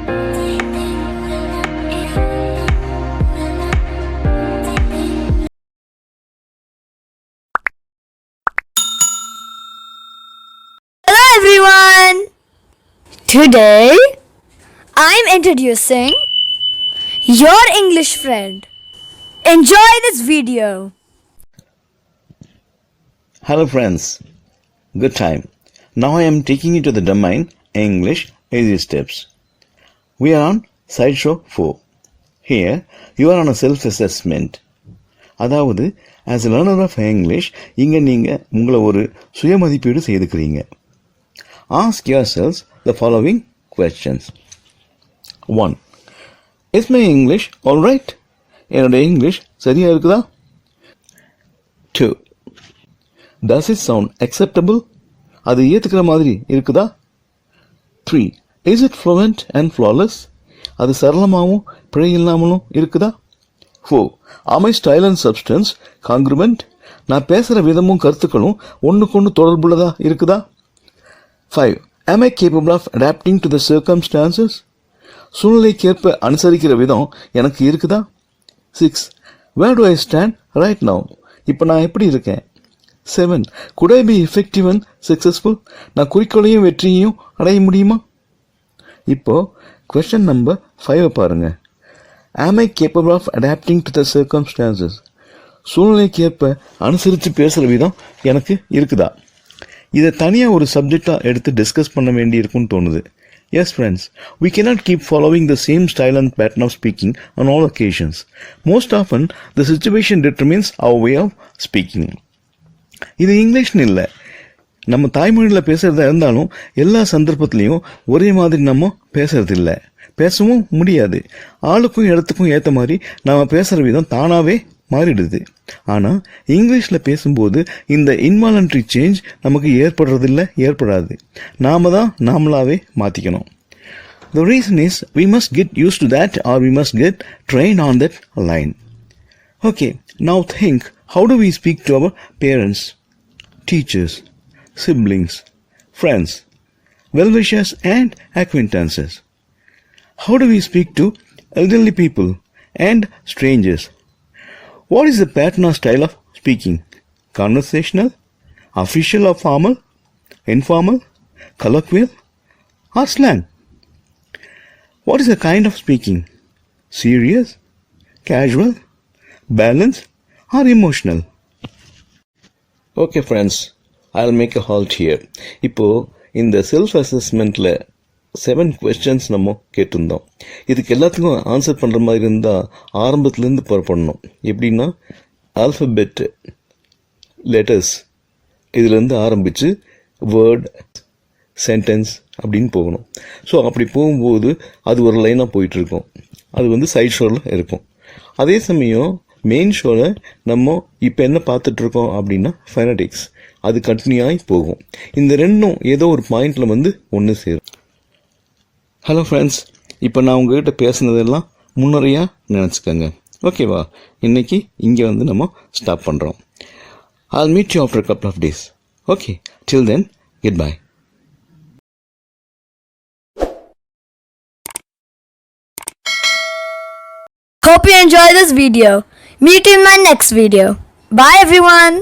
Hello everyone! Today I'm introducing your English friend. Enjoy this video. Hello friends, good time. Now I am taking you to the domain English Easy Steps. We are on Sideshow 4. Here you are on a self-assessment. அதாவது as a learner of English, இங்க நீங்க உங்களை ஒரு சுயமதிப்பீடு செய்துக்கிறீங்க. Ask yourselves the following questions. 1. Is my English alright? என்னோட English சரியா இருக்குதா? 2. Does it sound acceptable? அது ஏத்துக்கிற மாதிரி இருக்குதா? 3. Is it fluent and flawless? அது சரளமாகவும் பிழை இல்லாமலும் இருக்குதா? 4. Are my style and substance congruent? நான் பேசுகிற விதமும் கருத்துக்களும் ஒன்றுக்கொன்று தொடர்புள்ளதா இருக்குதா? 5. Am I capable of adapting to the circumstances? சூழ்நிலைக்கேற்ப அனுசரிக்கிற விதம் எனக்கு இருக்குதா? 6. Where do I stand right now? இப்போ நான் எப்படி இருக்கேன்? 7. Could I be effective and successful? நான் குறிக்கோளையும் வெற்றியையும் அடைய முடியுமா? இப்போ கொஸ்டின் நம்பர் 5 பாருங்க. Am I capable of adapting to the circumstances? சூழ்நிலைக்கேற்ப அனுசரித்து பேசுகிற விதம் எனக்கு இருக்குதா? இதை தனியாக ஒரு சப்ஜெக்டாக எடுத்து டிஸ்கஸ் பண்ண வேண்டி இருக்குன்னு தோணுது. Yes friends, we cannot keep following the same style and pattern of speaking on all occasions. Most often, the situation determines our way of speaking. இது இங்கிலீஷ்னு இல்லை, நம்ம தாய்மொழியில் பேசுகிறதா இருந்தாலும் எல்லா சந்தர்ப்பத்திலையும் ஒரே மாதிரி நம்ம பேசுறது இல்லை, பேசவும் முடியாது. ஆளுக்கும் இடத்துக்கும் ஏற்ற மாதிரி நம்ம பேசுகிற விதம் தானாகவே மாறிடுது. ஆனால் இங்கிலீஷில் பேசும்போது இந்த இன்வாலன்ட்ரி சேஞ்ச் நமக்கு ஏற்படாது. நாம தான் நாமளாவே மாற்றிக்கணும். The reason is we must get used to that or we must get trained on that line. Okay, now think, how do we speak to our parents, teachers, siblings, friends, well-wishers and acquaintances? How do we speak to elderly people and strangers? What is the pattern or style of speaking? Conversational, official or formal, informal, colloquial or slang? What is the kind of speaking? Serious, casual, balanced or emotional? Okay friends, I'll make a halt here. இப்போ இந்த self அசஸ்மெண்ட்டில் 7 questions நம்ம கேட்டிருந்தோம். இதுக்கு எல்லாத்துக்கும் answer பண்ணுற மாதிரி இருந்தால் ஆரம்பத்துலேருந்து புறப்படணும். எப்படின்னா ஆல்ஃபபெட் லெட்டர்ஸ் இதுலேருந்து ஆரம்பித்து வேர்ட் சென்டென்ஸ் அப்படின்னு போகணும். ஸோ அப்படி போகும்போது அது ஒரு லைனாக போயிட்டுருக்கும். அது சைட் ஷோவில் இருக்கும். அதே சமயம் மெயின் ஷோவில் நம்ம இப்போ என்ன பார்த்துட்ருக்கோம் அப்படின்னா ஃபெனடிக்ஸ், அது கண்டினியூ போகும். இந்த ரெண்டும் ஏதோ ஒரு பாயிண்டில் ஒன்று சேரும். ஹலோ ஃப்ரெண்ட்ஸ், இப்போ நான் உங்ககிட்ட பேசுனதெல்லாம் முன்னுரையாக நினச்சிக்கோங்க. ஓகேவா? இன்றைக்கி இங்கே நம்ம ஸ்டாப் பண்ணுறோம். I'll meet you after a couple of days. Okay, till then, goodbye. Hope you enjoy this video. Meet you in my next video. Bye everyone.